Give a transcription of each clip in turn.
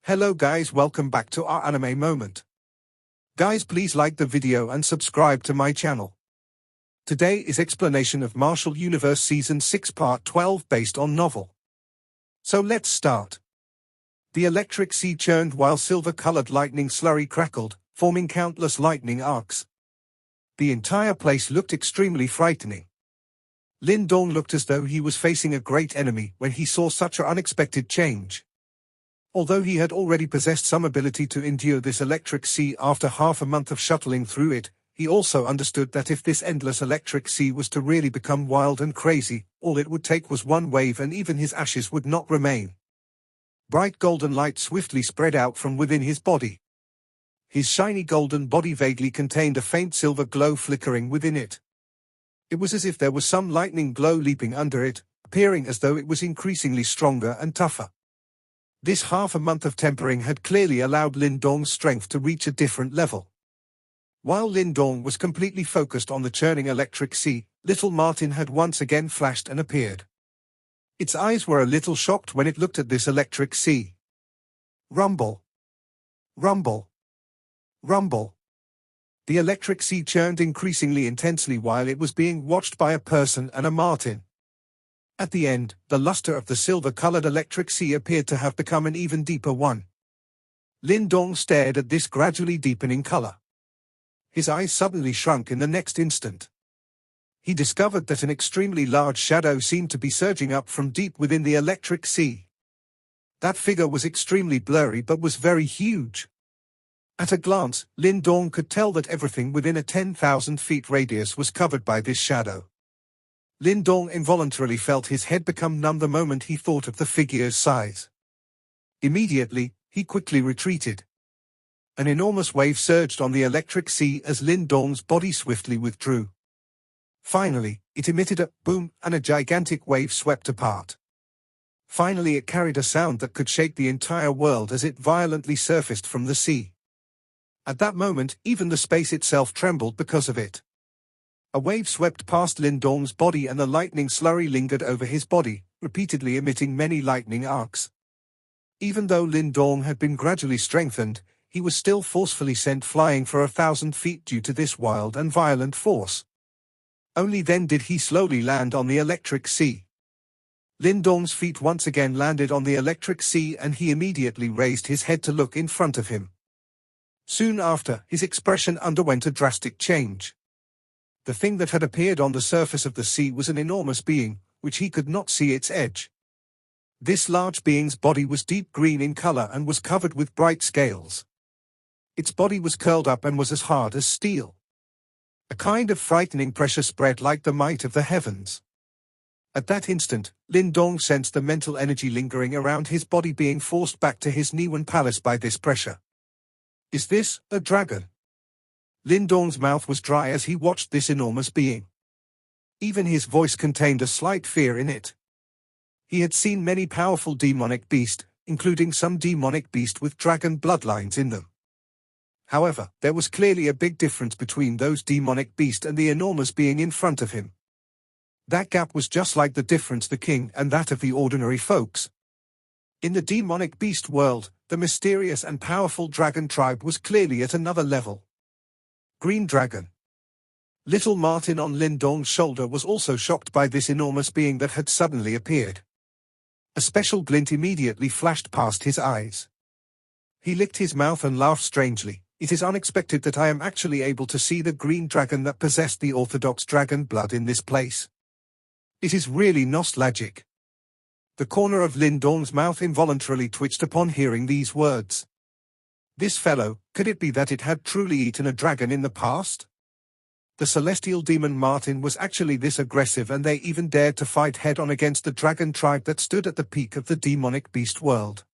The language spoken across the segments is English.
Hello guys, welcome back to our anime moment. Guys, please like the video and subscribe to my channel. Today is explanation of Martial Universe Season 6 Part 12 based on novel. So let's start. The electric sea churned while silver-colored lightning slurry crackled, forming countless lightning arcs. The entire place looked extremely frightening. Lin Dong looked as though he was facing a great enemy when he saw such an unexpected change. Although he had already possessed some ability to endure this electric sea after half a month of shuttling through it, he also understood that if this endless electric sea was to really become wild and crazy, all it would take was one wave and even his ashes would not remain. Bright golden light swiftly spread out from within his body. His shiny golden body vaguely contained a faint silver glow flickering within it. It was as if there was some lightning glow leaping under it, appearing as though it was increasingly stronger and tougher. This half a month of tempering had clearly allowed Lin Dong's strength to reach a different level. While Lin Dong was completely focused on the churning electric sea, little Martin had once again flashed and appeared. Its eyes were a little shocked when it looked at this electric sea. Rumble. Rumble. Rumble. The electric sea churned increasingly intensely while it was being watched by a person and a Martin. At the end, the luster of the silver-colored electric sea appeared to have become an even deeper one. Lin Dong stared at this gradually deepening color. His eyes suddenly shrunk in the next instant. He discovered that an extremely large shadow seemed to be surging up from deep within the electric sea. That figure was extremely blurry but was very huge. At a glance, Lin Dong could tell that everything within a 10,000 feet radius was covered by this shadow. Lin Dong involuntarily felt his head become numb the moment he thought of the figure's size. Immediately, he quickly retreated. An enormous wave surged on the electric sea as Lin Dong's body swiftly withdrew. Finally, it emitted a boom and a gigantic wave swept apart. Finally, it carried a sound that could shake the entire world as it violently surfaced from the sea. At that moment, even the space itself trembled because of it. A wave swept past Lin Dong's body and the lightning slurry lingered over his body, repeatedly emitting many lightning arcs. Even though Lin Dong had been gradually strengthened, he was still forcefully sent flying for 1,000 feet due to this wild and violent force. Only then did he slowly land on the electric sea. Lin Dong's feet once again landed on the electric sea and he immediately raised his head to look in front of him. Soon after, his expression underwent a drastic change. The thing that had appeared on the surface of the sea was an enormous being, which he could not see its edge. This large being's body was deep green in color and was covered with bright scales. Its body was curled up and was as hard as steel. A kind of frightening pressure spread like the might of the heavens. At that instant, Lin Dong sensed the mental energy lingering around his body being forced back to his Niwen palace by this pressure. Is this a dragon? Lin Dong's mouth was dry as he watched this enormous being. Even his voice contained a slight fear in it. He had seen many powerful demonic beasts, including some demonic beasts with dragon bloodlines in them. However, there was clearly a big difference between those demonic beasts and the enormous being in front of him. That gap was just like the difference the king and that of the ordinary folks. In the demonic beast world, the mysterious and powerful dragon tribe was clearly at another level. Green Dragon. Little Martin on Lin Dong's shoulder was also shocked by this enormous being that had suddenly appeared. A special glint immediately flashed past his eyes. He licked his mouth and laughed strangely. It is unexpected that I am actually able to see the green dragon that possessed the orthodox dragon blood in this place. It is really nostalgic. The corner of Lin Dong's mouth involuntarily twitched upon hearing these words. This fellow, could it be that it had truly eaten a dragon in the past? The celestial demon Martin was actually this aggressive and they even dared to fight head-on against the dragon tribe that stood at the peak of the demonic beast world.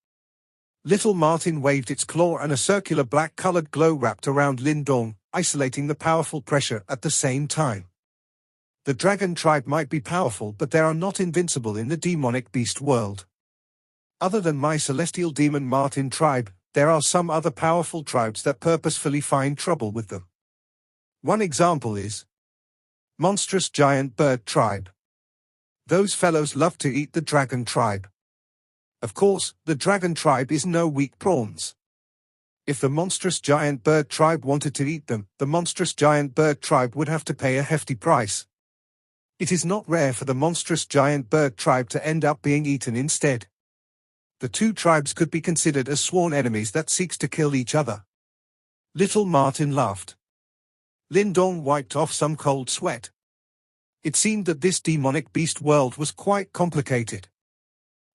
Little Martin waved its claw and a circular black-colored glow wrapped around Lin Dong, isolating the powerful pressure at the same time. The dragon tribe might be powerful but they are not invincible in the demonic beast world. Other than my celestial demon Martin tribe, there are some other powerful tribes that purposefully find trouble with them. One example is monstrous giant bird tribe. Those fellows love to eat the dragon tribe. Of course, the dragon tribe is no weak prawns. If the monstrous giant bird tribe wanted to eat them, the monstrous giant bird tribe would have to pay a hefty price. It is not rare for the monstrous giant bird tribe to end up being eaten instead. The two tribes could be considered as sworn enemies that seeks to kill each other. Little Martin laughed. Lindong wiped off some cold sweat. It seemed that this demonic beast world was quite complicated.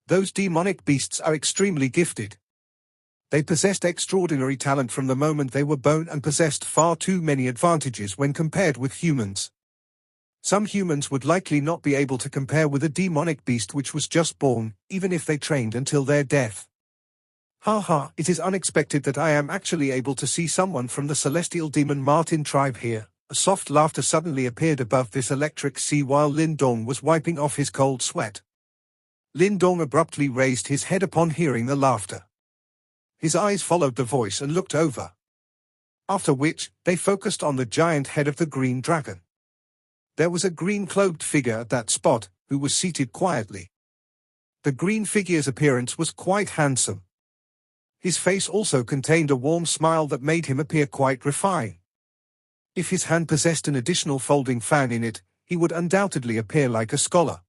Those demonic beasts are extremely gifted. They possessed extraordinary talent from the moment they were born and possessed far too many advantages when compared with humans. Some humans would likely not be able to compare with a demonic beast which was just born, even if they trained until their death. Haha, it is unexpected that I am actually able to see someone from the celestial demon Martin tribe here. A soft laughter suddenly appeared above this electric sea while Lindong was wiping off his cold sweat. Lindong abruptly raised his head upon hearing the laughter. His eyes followed the voice and looked over. After which, they focused on the giant head of the green dragon. There was a green-cloaked figure at that spot, who was seated quietly. The green figure's appearance was quite handsome. His face also contained a warm smile that made him appear quite refined. If his hand possessed an additional folding fan in it, he would undoubtedly appear like a scholar.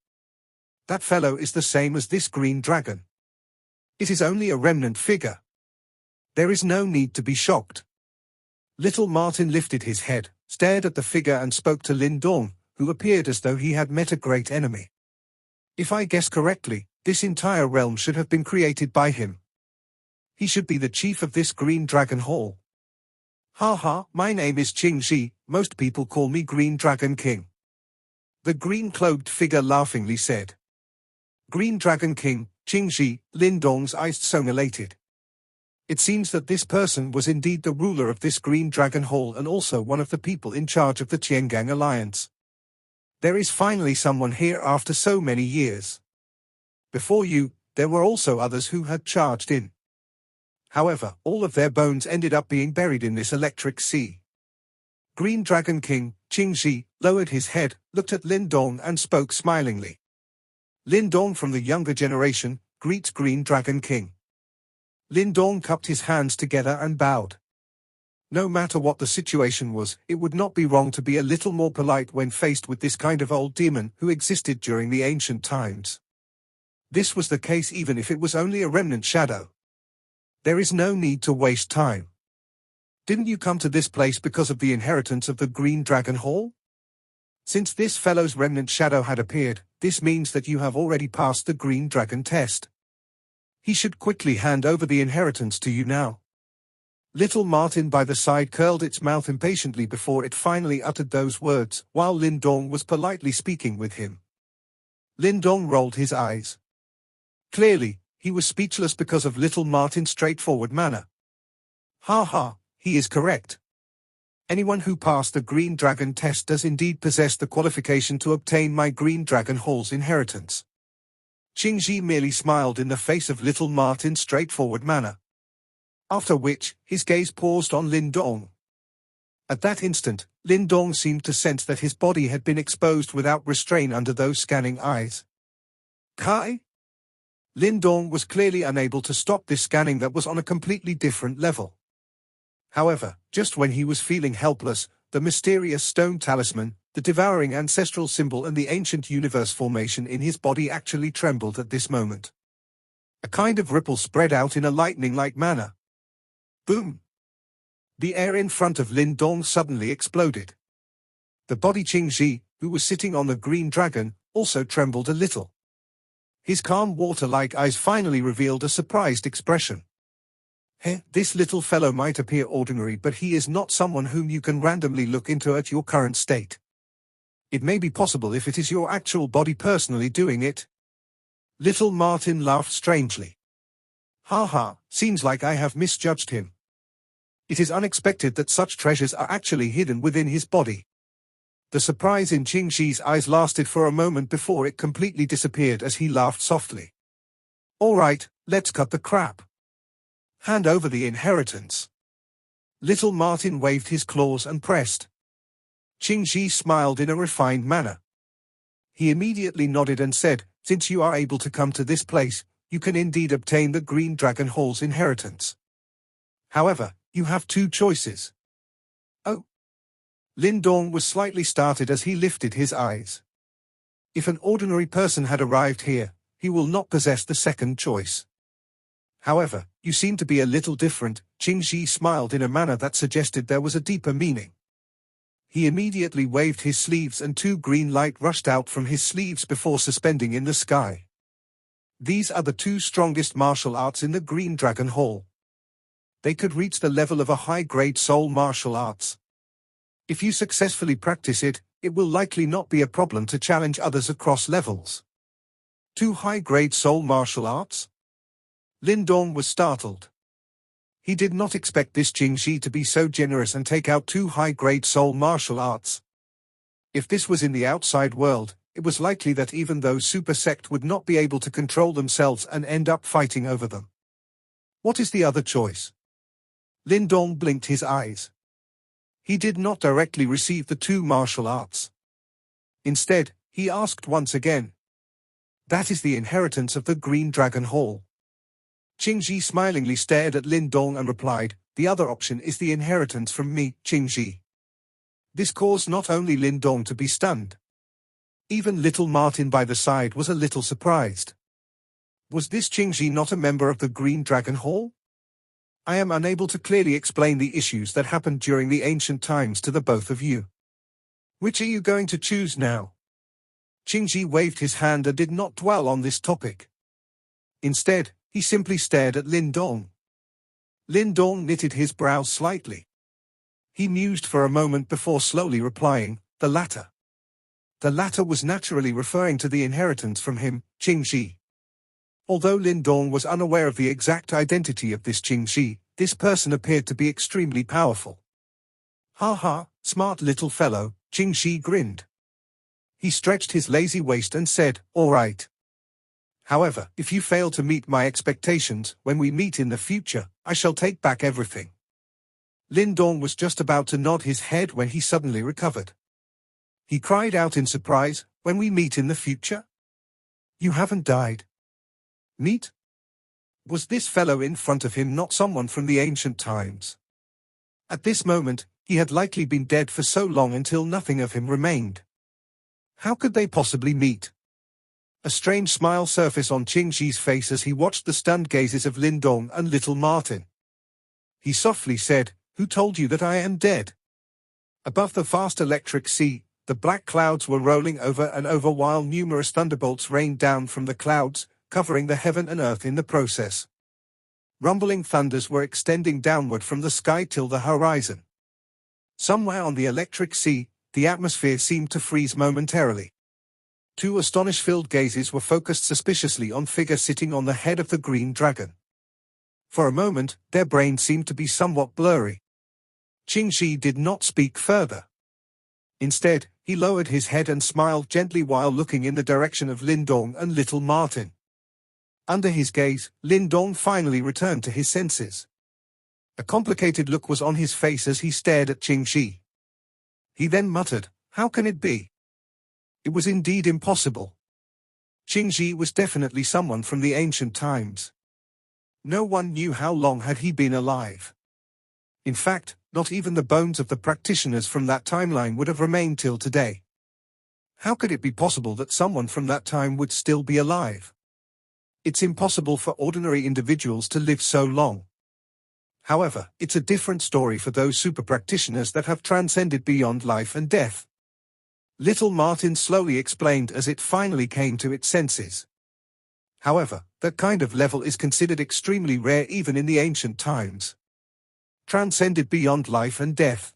That fellow is the same as this green dragon. It is only a remnant figure. There is no need to be shocked. Little Martin lifted his head, stared at the figure and spoke to Lindong, who appeared as though he had met a great enemy. If I guess correctly, this entire realm should have been created by him. He should be the chief of this green dragon hall. Haha, my name is Qingji, most people call me Green Dragon King. The green-cloaked figure laughingly said. Green Dragon King, Qingji, Lindong's eyes sonated. It seems that this person was indeed the ruler of this green dragon hall and also one of the people in charge of the Tiangang Alliance. There is finally someone here after so many years. Before you, there were also others who had charged in. However, all of their bones ended up being buried in this electric sea. Green Dragon King, Qingji, lowered his head, looked at Lindong and spoke smilingly. Lindong from the younger generation, greets Green Dragon King. Lindong cupped his hands together and bowed. No matter what the situation was, it would not be wrong to be a little more polite when faced with this kind of old demon who existed during the ancient times. This was the case even if it was only a remnant shadow. There is no need to waste time. Didn't you come to this place because of the inheritance of the Green Dragon Hall? Since this fellow's remnant shadow had appeared, this means that you have already passed the Green Dragon test. He should quickly hand over the inheritance to you now. Little Martin by the side curled its mouth impatiently before it finally uttered those words, while Lindong was politely speaking with him. Lindong rolled his eyes. Clearly, he was speechless because of Little Martin's straightforward manner. Ha, he is correct. Anyone who passed the Green Dragon test does indeed possess the qualification to obtain my Green Dragon Hall's inheritance. Qingji merely smiled in the face of Little Martin's straightforward manner. After which, his gaze paused on Lindong. At that instant, Lindong seemed to sense that his body had been exposed without restraint under those scanning eyes. Kai? Lindong was clearly unable to stop this scanning that was on a completely different level. However, just when he was feeling helpless, the mysterious stone talisman, the devouring ancestral symbol and the ancient universe formation in his body actually trembled at this moment. A kind of ripple spread out in a lightning-like manner. Boom! The air in front of Lindong suddenly exploded. The body Qingji, who was sitting on the green dragon, also trembled a little. His calm water-like eyes finally revealed a surprised expression. This little fellow might appear ordinary, but he is not someone whom you can randomly look into at your current state. It may be possible if it is your actual body personally doing it. Little Martin laughed strangely. Ha, seems like I have misjudged him. It is unexpected that such treasures are actually hidden within his body. The surprise in Qingji's eyes lasted for a moment before it completely disappeared as he laughed softly. All right, let's cut the crap. Hand over the inheritance. Little Martin waved his claws and pressed. Qingji smiled in a refined manner. He immediately nodded and said, since you are able to come to this place, you can indeed obtain the Green Dragon Hall's inheritance. However, you have two choices. Oh. Lin Dong was slightly startled as he lifted his eyes. If an ordinary person had arrived here, he will not possess the second choice. However, you seem to be a little different. Qingji smiled in a manner that suggested there was a deeper meaning. He immediately waved his sleeves and two green light rushed out from his sleeves before suspending in the sky. These are the two strongest martial arts in the Green Dragon Hall. They could reach the level of a high-grade soul martial arts. If you successfully practice it, it will likely not be a problem to challenge others across levels. Two high-grade soul martial arts? Lin Dong was startled. He did not expect this Qingji to be so generous and take out two high-grade soul martial arts. If this was in the outside world, it was likely that even those super sect would not be able to control themselves and end up fighting over them. What is the other choice? Lin Dong blinked his eyes. He did not directly receive the two martial arts. Instead, he asked once again. That is the inheritance of the Green Dragon Hall. Qingji smilingly stared at Lin Dong and replied, the other option is the inheritance from me, Qingji. This caused not only Lin Dong to be stunned. Even little Martin by the side was a little surprised. Was this Qingji not a member of the Green Dragon Hall? I am unable to clearly explain the issues that happened during the ancient times to the both of you. Which are you going to choose now? Qingji waved his hand and did not dwell on this topic. Instead, he simply stared at Lin Dong. Lin Dong knitted his brows slightly. He mused for a moment before slowly replying, the latter. The latter was naturally referring to the inheritance from him, Qingji. Although Lin Dong was unaware of the exact identity of this Qingji, this person appeared to be extremely powerful. Ha ha, smart little fellow, Qingji grinned. He stretched his lazy waist and said, all right. However, if you fail to meet my expectations, when we meet in the future, I shall take back everything. Lin Dong was just about to nod his head when he suddenly recovered. He cried out in surprise, when we meet in the future? You haven't died. Meet? Was this fellow in front of him not someone from the ancient times? At this moment, he had likely been dead for so long until nothing of him remained. How could they possibly meet? A strange smile surfaced on Qingji's face as he watched the stunned gazes of Lin Dong and little Martin. He softly said, who told you that I am dead? Above the vast electric sea, the black clouds were rolling over and over while numerous thunderbolts rained down from the clouds, covering the heaven and earth in the process. Rumbling thunders were extending downward from the sky till the horizon. Somewhere on the electric sea, the atmosphere seemed to freeze momentarily. Two astonish-filled gazes were focused suspiciously on figure sitting on the head of the green dragon. For a moment, their brains seemed to be somewhat blurry. Qingji did not speak further. Instead, he lowered his head and smiled gently while looking in the direction of Lin Dong and little Martin. Under his gaze, Lin Dong finally returned to his senses. A complicated look was on his face as he stared at Qingji. He then muttered, how can it be? It was indeed impossible. Qingji was definitely someone from the ancient times. No one knew how long had he been alive. In fact, not even the bones of the practitioners from that timeline would have remained till today. How could it be possible that someone from that time would still be alive? It's impossible for ordinary individuals to live so long. However, it's a different story for those super practitioners that have transcended beyond life and death. Little Martin slowly explained as it finally came to its senses. However, that kind of level is considered extremely rare even in the ancient times. Transcended beyond life and death.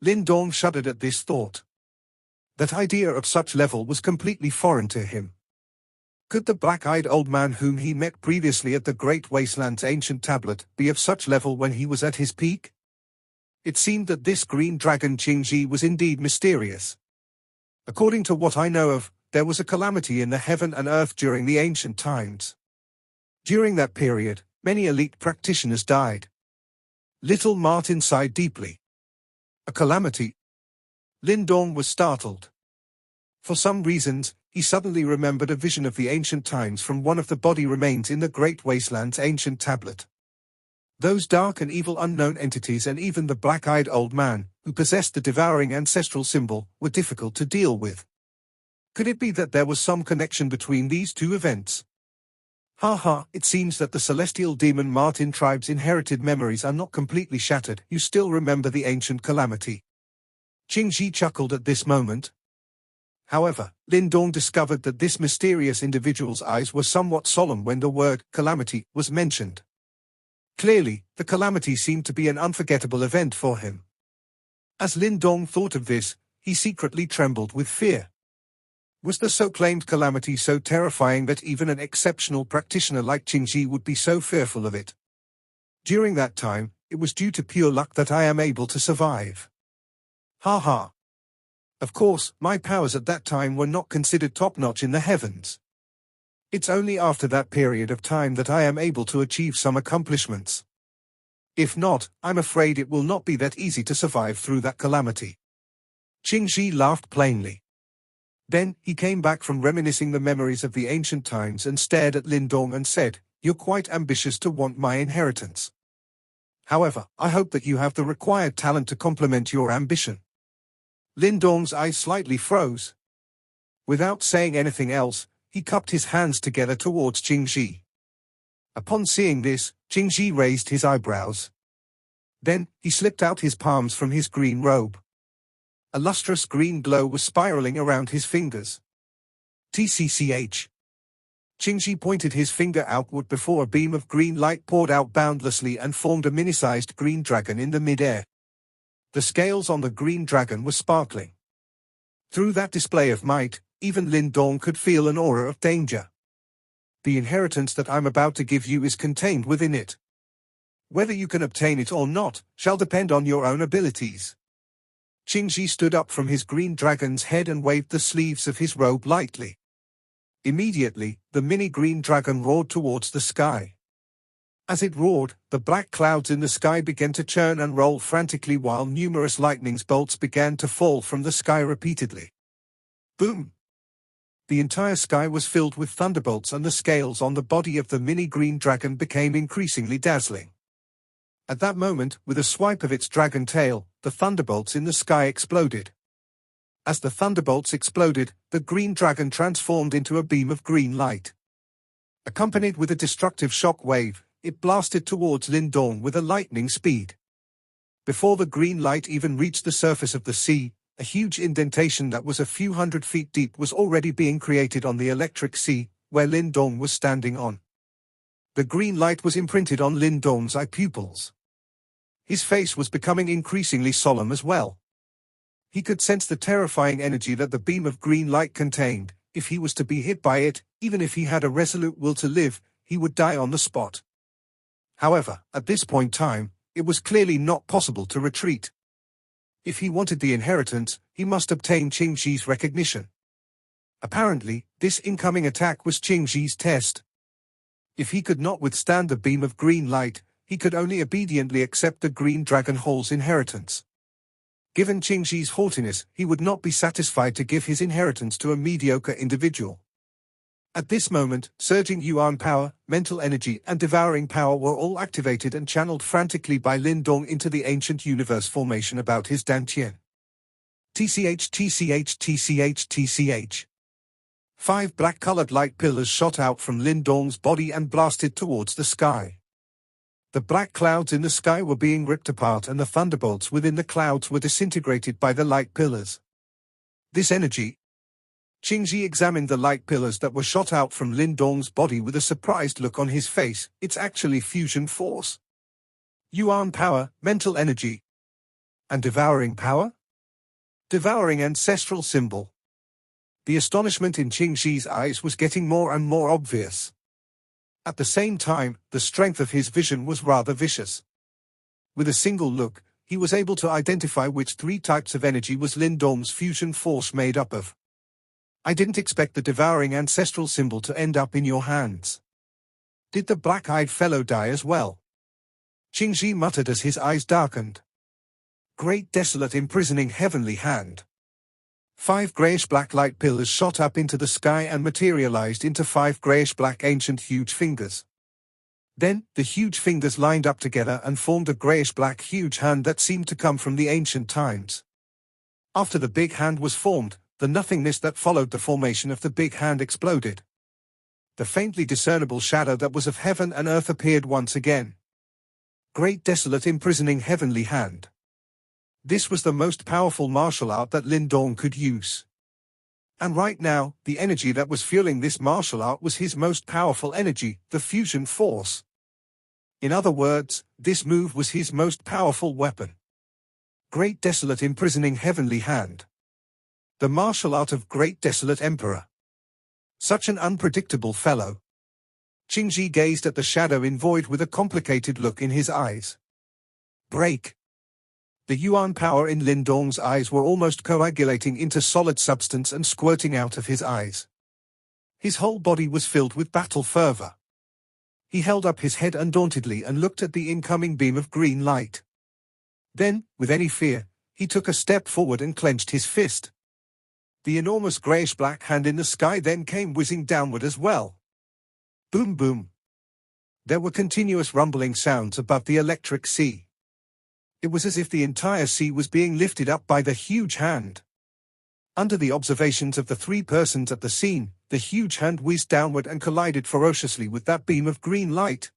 Lin Dong shuddered at this thought. That idea of such level was completely foreign to him. Could the black-eyed old man whom he met previously at the Great Wasteland's ancient tablet be of such level when he was at his peak? It seemed that this green dragon Qingji was indeed mysterious. According to what I know of, there was a calamity in the heaven and earth during the ancient times. During that period, many elite practitioners died. Little Martin sighed deeply. A calamity? Lin Dong was startled. For some reasons, he suddenly remembered a vision of the ancient times from one of the body remains in the Great Wasteland's ancient tablet. Those dark and evil unknown entities and even the black-eyed old man, who possessed the devouring ancestral symbol, were difficult to deal with. Could it be that there was some connection between these two events? It seems that the celestial demon Martin tribe's inherited memories are not completely shattered. You still remember the ancient calamity. Qingji chuckled at this moment. However, Lin Dong discovered that this mysterious individual's eyes were somewhat solemn when the word calamity was mentioned. Clearly, the calamity seemed to be an unforgettable event for him. As Lin Dong thought of this, he secretly trembled with fear. Was the so-claimed calamity so terrifying that even an exceptional practitioner like Qingji would be so fearful of it? During that time, it was due to pure luck that I am able to survive. Of course, my powers at that time were not considered top-notch in the heavens. It's only after that period of time that I am able to achieve some accomplishments. If not, I'm afraid it will not be that easy to survive through that calamity. Qingji laughed plainly. Then, he came back from reminiscing the memories of the ancient times and stared at Lin Dong and said, "You're quite ambitious to want my inheritance. However, I hope that you have the required talent to complement your ambition." Lin Dong's eyes slightly froze. Without saying anything else, he cupped his hands together towards Qingji. Upon seeing this, Qingji raised his eyebrows. Then, he slipped out his palms from his green robe. A lustrous green glow was spiraling around his fingers. TCCH. Qingji pointed his finger outward before a beam of green light poured out boundlessly and formed a mini-sized green dragon in the mid-air. The scales on the green dragon were sparkling. Through that display of might, even Lin Dong could feel an aura of danger. The inheritance that I'm about to give you is contained within it. Whether you can obtain it or not, shall depend on your own abilities. Qingji stood up from his green dragon's head and waved the sleeves of his robe lightly. Immediately, the mini-green dragon roared towards the sky. As it roared, the black clouds in the sky began to churn and roll frantically while numerous lightning bolts began to fall from the sky repeatedly. Boom! The entire sky was filled with thunderbolts and the scales on the body of the mini-green dragon became increasingly dazzling. At that moment, with a swipe of its dragon tail, the thunderbolts in the sky exploded. As the thunderbolts exploded, the green dragon transformed into a beam of green light. Accompanied with a destructive shock wave, it blasted towards Lin Dong with a lightning speed. Before the green light even reached the surface of the sea, a huge indentation that was a few hundred feet deep was already being created on the electric sea, where Lin Dong was standing on. The green light was imprinted on Lin Dong's eye pupils. His face was becoming increasingly solemn as well. He could sense the terrifying energy that the beam of green light contained. If he was to be hit by it, even if he had a resolute will to live, he would die on the spot. However, at this point in time, it was clearly not possible to retreat. If he wanted the inheritance, he must obtain Qingji's recognition. Apparently, this incoming attack was Qingji's test. If he could not withstand the beam of green light, he could only obediently accept the green dragon Hall's inheritance. Given Qingji's haughtiness, he would not be satisfied to give his inheritance to a mediocre individual. At this moment, surging yuan power, mental energy and devouring power were all activated and channeled frantically by Lin Dong into the ancient universe formation about his dantian. TCH. 5 black-colored light pillars shot out from Lin Dong's body and blasted towards the sky. The black clouds in the sky were being ripped apart and the thunderbolts within the clouds were disintegrated by the light pillars. This energy. Qingji examined the light pillars that were shot out from Lin Dong's body with a surprised look on his face. It's actually fusion force. Yuan power, mental energy. And devouring power? Devouring ancestral symbol. The astonishment in Qingji's eyes was getting more and more obvious. At the same time, the strength of his vision was rather vicious. With a single look, he was able to identify which 3 types of energy was Lin Dong's fusion force made up of. I didn't expect the devouring ancestral symbol to end up in your hands. Did the black-eyed fellow die as well? Qingji muttered as his eyes darkened. Great desolate imprisoning heavenly hand. 5 grayish-black light pillars shot up into the sky and materialized into 5 grayish-black ancient huge fingers. Then, the huge fingers lined up together and formed a grayish-black huge hand that seemed to come from the ancient times. After the big hand was formed, the nothingness that followed the formation of the big hand exploded. The faintly discernible shadow that was of heaven and earth appeared once again. Great desolate imprisoning heavenly hand. This was the most powerful martial art that Lin Dong could use. And right now, the energy that was fueling this martial art was his most powerful energy, the fusion force. In other words, this move was his most powerful weapon. Great desolate imprisoning heavenly hand. The martial art of Great Desolate Emperor. Such an unpredictable fellow. Qingji gazed at the shadow in void with a complicated look in his eyes. Break. The yuan power in Lin Dong's eyes were almost coagulating into solid substance and squirting out of his eyes. His whole body was filled with battle fervor. He held up his head undauntedly and looked at the incoming beam of green light. Then, with any fear, he took a step forward and clenched his fist. The enormous grayish-black hand in the sky then came whizzing downward as well. Boom boom. There were continuous rumbling sounds above the electric sea. It was as if the entire sea was being lifted up by the huge hand. Under the observations of the 3 persons at the scene, the huge hand whizzed downward and collided ferociously with that beam of green light.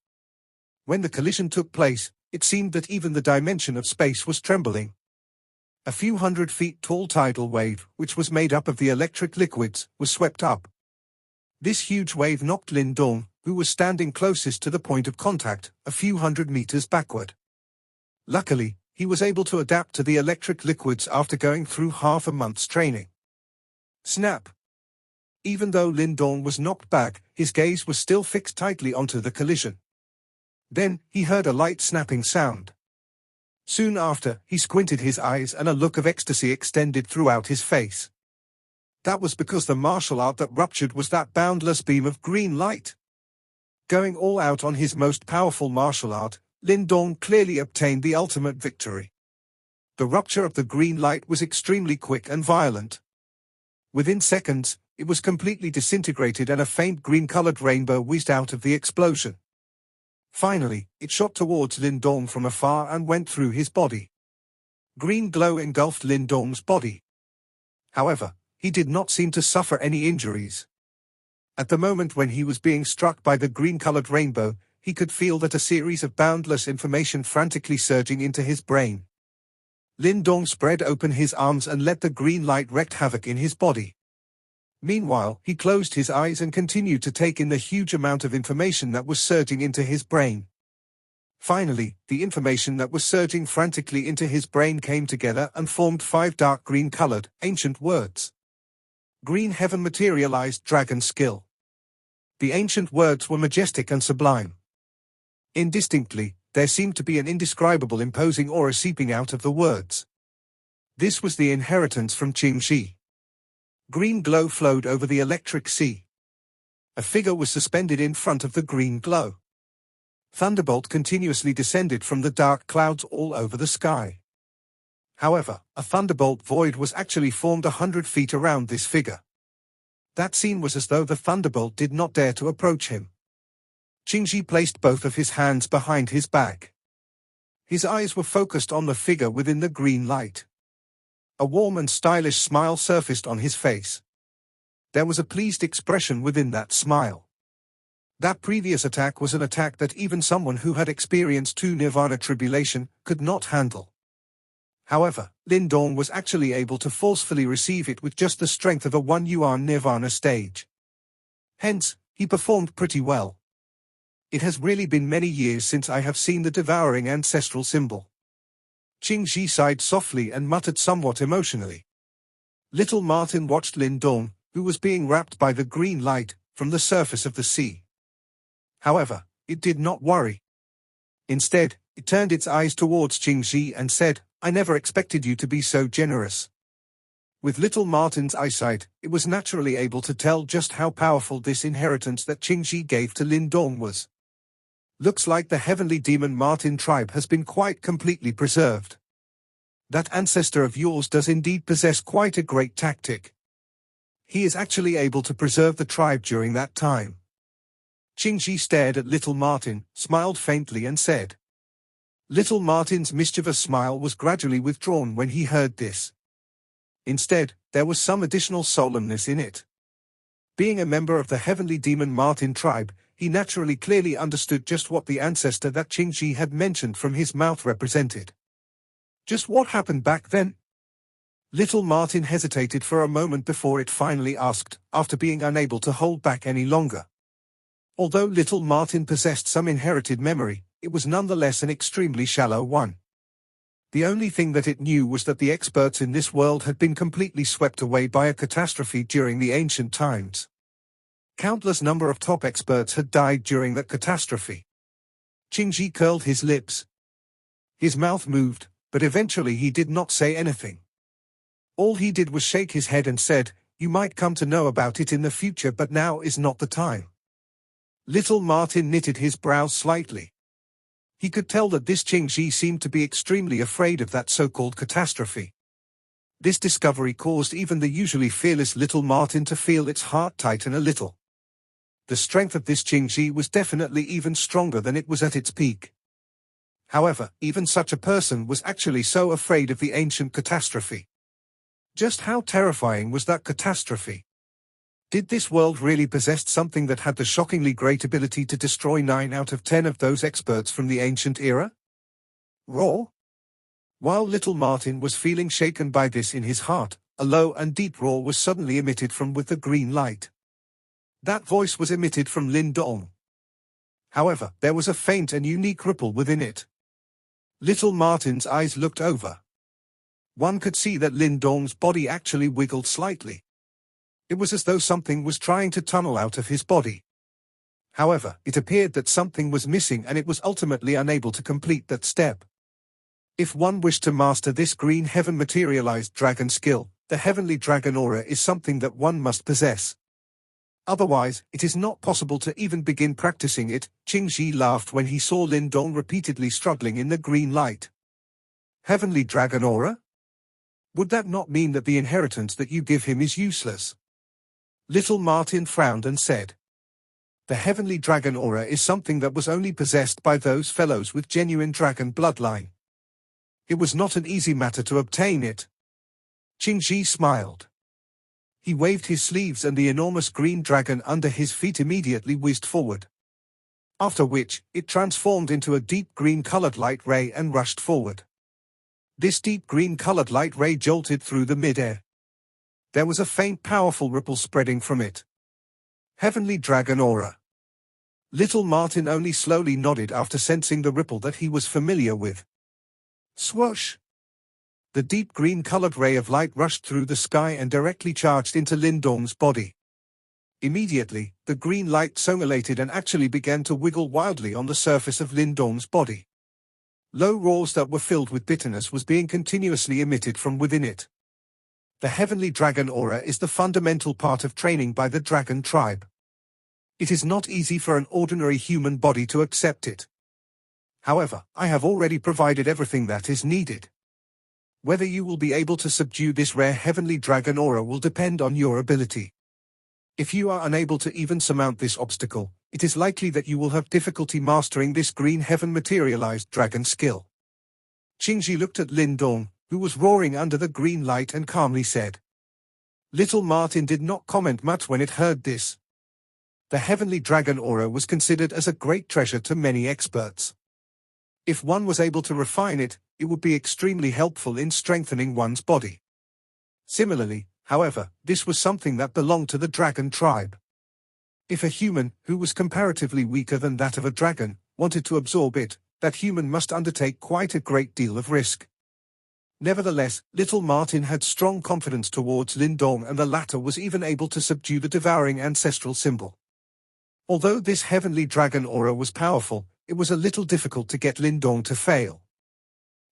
When the collision took place, it seemed that even the dimension of space was trembling. A few 100 feet tall tidal wave, which was made up of the electric liquids, was swept up. This huge wave knocked Lin Dong, who was standing closest to the point of contact, a few 100 meters backward. Luckily, he was able to adapt to the electric liquids after going through half a month's training. Snap! Even though Lin Dong was knocked back, his gaze was still fixed tightly onto the collision. Then, he heard a light snapping sound. Soon after, he squinted his eyes and a look of ecstasy extended throughout his face. That was because the martial art that ruptured was that boundless beam of green light. Going all out on his most powerful martial art, Lin Dong clearly obtained the ultimate victory. The rupture of the green light was extremely quick and violent. Within seconds, it was completely disintegrated and a faint green-colored rainbow whizzed out of the explosion. Finally, it shot towards Lin Dong from afar and went through his body. Green glow engulfed Lin Dong's body. However, he did not seem to suffer any injuries. At the moment when he was being struck by the green-colored rainbow, he could feel that a series of boundless information frantically surging into his brain. Lin Dong spread open his arms and let the green light wreak havoc in his body. Meanwhile, he closed his eyes and continued to take in the huge amount of information that was surging into his brain. Finally, the information that was surging frantically into his brain came together and formed 5 dark green-colored, ancient words. Green heaven materialized dragon skill. The ancient words were majestic and sublime. Indistinctly, there seemed to be an indescribable imposing aura seeping out of the words. This was the inheritance from Qingji. Green glow flowed over the electric sea. A figure was suspended in front of the green glow. Thunderbolt continuously descended from the dark clouds all over the sky. However, a thunderbolt void was actually formed 100 feet around this figure. That scene was as though the thunderbolt did not dare to approach him. Qingji placed both of his hands behind his back. His eyes were focused on the figure within the green light. A warm and stylish smile surfaced on his face. There was a pleased expression within that smile. That previous attack was an attack that even someone who had experienced 2 nirvana tribulation could not handle. However, Lin Dong was actually able to forcefully receive it with just the strength of a 1 yuan nirvana stage. Hence, he performed pretty well. It has really been many years since I have seen the devouring ancestral symbol. Qingji sighed softly and muttered somewhat emotionally. Little Martin watched Lin Dong, who was being wrapped by the green light, from the surface of the sea. However, it did not worry. Instead, it turned its eyes towards Qingji and said, "I never expected you to be so generous." With little Martin's eyesight, it was naturally able to tell just how powerful this inheritance that Qingji gave to Lin Dong was. Looks like the heavenly demon Martin tribe has been quite completely preserved. That ancestor of yours does indeed possess quite a great tactic. He is actually able to preserve the tribe during that time. Qingji stared at little Martin, smiled faintly and said. Little Martin's mischievous smile was gradually withdrawn when he heard this. Instead, there was some additional solemnness in it. Being a member of the heavenly demon Martin tribe, he naturally clearly understood just what the ancestor that Qingji had mentioned from his mouth represented. Just what happened back then? Little Martin hesitated for a moment before it finally asked, after being unable to hold back any longer. Although little Martin possessed some inherited memory, it was nonetheless an extremely shallow one. The only thing that it knew was that the experts in this world had been completely swept away by a catastrophe during the ancient times. Countless number of top experts had died during that catastrophe. Qingji curled his lips. His mouth moved, but eventually he did not say anything. All he did was shake his head and said, "You might come to know about it in the future, but now is not the time." Little Martin knitted his brows slightly. He could tell that this Qingji seemed to be extremely afraid of that so-called catastrophe. This discovery caused even the usually fearless little Martin to feel its heart tighten a little. The strength of this Qingji was definitely even stronger than it was at its peak. However, even such a person was actually so afraid of the ancient catastrophe. Just how terrifying was that catastrophe? Did this world really possess something that had the shockingly great ability to destroy 9 out of 10 of those experts from the ancient era? Roar? While little Martin was feeling shaken by this in his heart, a low and deep roar was suddenly emitted from with the green light. That voice was emitted from Lin Dong. However, there was a faint and unique ripple within it. Little Martin's eyes looked over. One could see that Lin Dong's body actually wiggled slightly. It was as though something was trying to tunnel out of his body. However, it appeared that something was missing and it was ultimately unable to complete that step. If one wished to master this green heaven materialized dragon skill, the heavenly dragon aura is something that one must possess. Otherwise, it is not possible to even begin practicing it. Qingji laughed when he saw Lin Dong repeatedly struggling in the green light. Heavenly dragon aura? Would that not mean that the inheritance that you give him is useless? Little Martin frowned and said. The heavenly dragon aura is something that was only possessed by those fellows with genuine dragon bloodline. It was not an easy matter to obtain it. Qingji smiled. He waved his sleeves and the enormous green dragon under his feet immediately whizzed forward. After which, it transformed into a deep green-colored light ray and rushed forward. This deep green-colored light ray jolted through the mid-air. There was a faint powerful ripple spreading from it. Heavenly dragon aura. Little Martin only slowly nodded after sensing the ripple that he was familiar with. Swoosh! The deep green-colored ray of light rushed through the sky and directly charged into Lin Dong's body. Immediately, the green light scintillated and actually began to wiggle wildly on the surface of Lin Dong's body. Low roars that were filled with bitterness was being continuously emitted from within it. The heavenly dragon aura is the fundamental part of training by the dragon tribe. It is not easy for an ordinary human body to accept it. However, I have already provided everything that is needed. Whether you will be able to subdue this rare heavenly dragon aura will depend on your ability. If you are unable to even surmount this obstacle, it is likely that you will have difficulty mastering this green heaven materialized dragon skill. Qingji looked at Lin Dong, who was roaring under the green light, and calmly said. Little Martin did not comment much when it heard this. The heavenly dragon aura was considered as a great treasure to many experts. If one was able to refine it, it would be extremely helpful in strengthening one's body. Similarly, however, this was something that belonged to the dragon tribe. If a human, who was comparatively weaker than that of a dragon, wanted to absorb it, that human must undertake quite a great deal of risk. Nevertheless, little Martin had strong confidence towards Lin Dong, and the latter was even able to subdue the devouring ancestral symbol. Although this heavenly dragon aura was powerful, it was a little difficult to get Lin Dong to fail.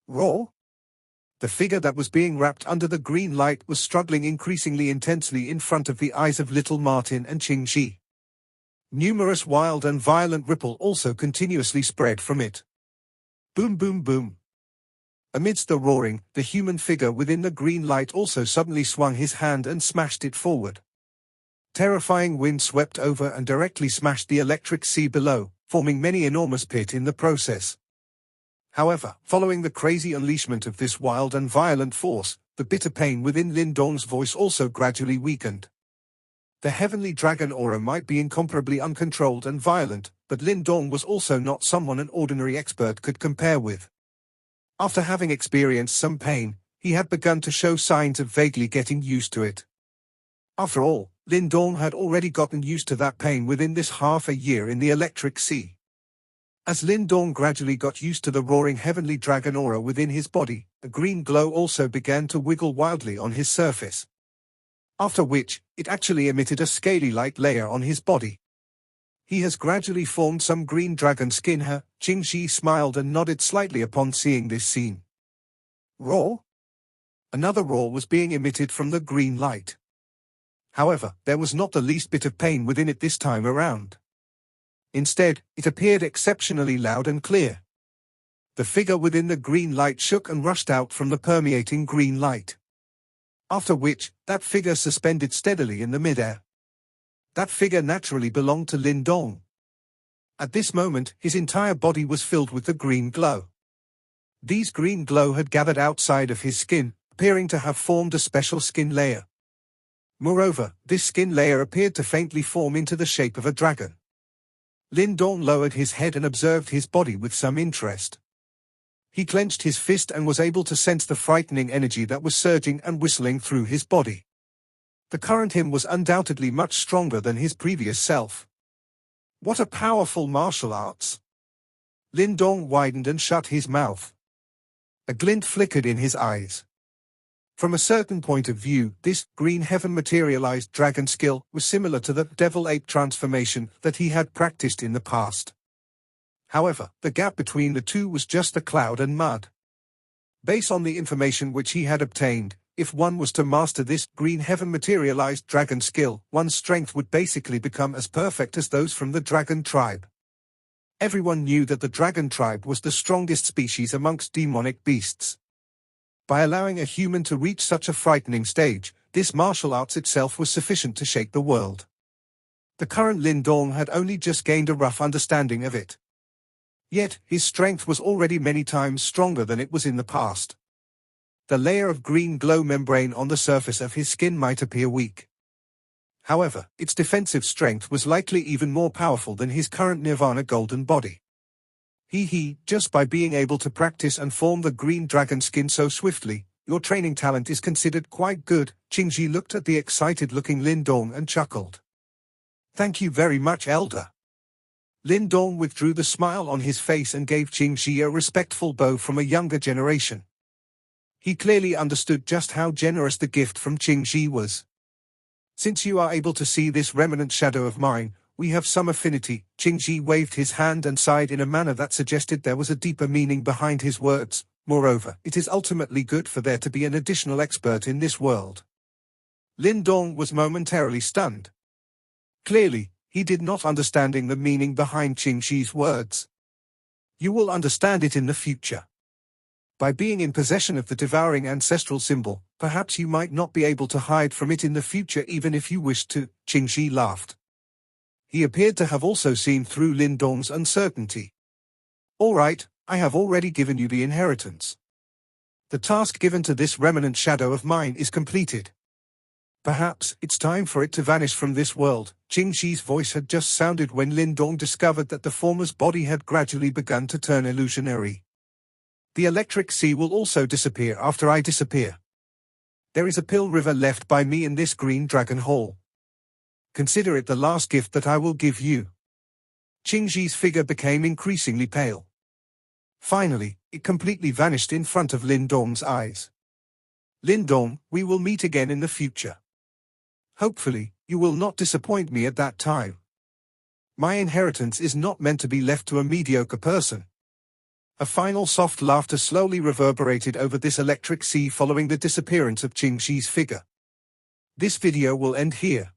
Roar? The figure that was being wrapped under the green light was struggling increasingly intensely in front of the eyes of little Martin and Qingji. Numerous wild and violent ripple also continuously spread from it. Boom boom boom. Amidst the roaring, the human figure within the green light also suddenly swung his hand and smashed it forward. Terrifying wind swept over and directly smashed the electric sea below, forming many enormous pit in the process. However, following the crazy unleashment of this wild and violent force, the bitter pain within Lin Dong's voice also gradually weakened. The heavenly dragon aura might be incomparably uncontrolled and violent, but Lin Dong was also not someone an ordinary expert could compare with. After having experienced some pain, he had begun to show signs of vaguely getting used to it. After all, Lin Dong had already gotten used to that pain within this half a year in the electric sea. As Lin Dong gradually got used to the roaring heavenly dragon aura within his body, a green glow also began to wiggle wildly on his surface. After which, it actually emitted a scaly-like layer on his body. He has gradually formed some green dragon skin here. Qingxi smiled and nodded slightly upon seeing this scene. Roar? Another roar was being emitted from the green light. However, there was not the least bit of pain within it this time around. Instead, it appeared exceptionally loud and clear. The figure within the green light shook and rushed out from the permeating green light. After which, that figure suspended steadily in the midair. That figure naturally belonged to Lin Dong. At this moment, his entire body was filled with the green glow. These green glow had gathered outside of his skin, appearing to have formed a special skin layer. Moreover, this skin layer appeared to faintly form into the shape of a dragon. Lin Dong lowered his head and observed his body with some interest. He clenched his fist and was able to sense the frightening energy that was surging and whistling through his body. The current him was undoubtedly much stronger than his previous self. What a powerful martial arts! Lin Dong widened and shut his mouth. A glint flickered in his eyes. From a certain point of view, this green heaven materialized dragon skill was similar to the devil-ape transformation that he had practiced in the past. However, the gap between the two was just the cloud and mud. Based on the information which he had obtained, if one was to master this green heaven materialized dragon skill, one's strength would basically become as perfect as those from the dragon tribe. Everyone knew that the dragon tribe was the strongest species amongst demonic beasts. By allowing a human to reach such a frightening stage, this martial arts itself was sufficient to shake the world. The current Lin Dong had only just gained a rough understanding of it. Yet, his strength was already many times stronger than it was in the past. The layer of green glow membrane on the surface of his skin might appear weak. However, its defensive strength was likely even more powerful than his current nirvana golden body. Just by being able to practice and form the green dragon skin so swiftly, your training talent is considered quite good. Qingxi looked at the excited-looking Lin Dong and chuckled. Thank you very much, Elder. Lin Dong withdrew the smile on his face and gave Qingxi a respectful bow from a younger generation. He clearly understood just how generous the gift from Qingxi was. Since you are able to see this remnant shadow of mine, we have some affinity. Qingxi waved his hand and sighed in a manner that suggested there was a deeper meaning behind his words. Moreover, it is ultimately good for there to be an additional expert in this world. Lin Dong was momentarily stunned. Clearly, he did not understand the meaning behind Qingxi's words. You will understand it in the future. By being in possession of the devouring ancestral symbol, perhaps you might not be able to hide from it in the future even if you wished to. Qingxi laughed. He appeared to have also seen through Lin Dong's uncertainty. All right, I have already given you the inheritance. The task given to this remnant shadow of mine is completed. Perhaps it's time for it to vanish from this world. Qingxi's voice had just sounded when Lin Dong discovered that the former's body had gradually begun to turn illusionary. The electric sea will also disappear after I disappear. There is a pill river left by me in this green dragon hall. Consider it the last gift that I will give you. Qingxi's figure became increasingly pale. Finally, it completely vanished in front of Lin Dong's eyes. Lin Dong, we will meet again in the future. Hopefully, you will not disappoint me at that time. My inheritance is not meant to be left to a mediocre person. A final soft laughter slowly reverberated over this electric sea following the disappearance of Qingxi's figure. This video will end here.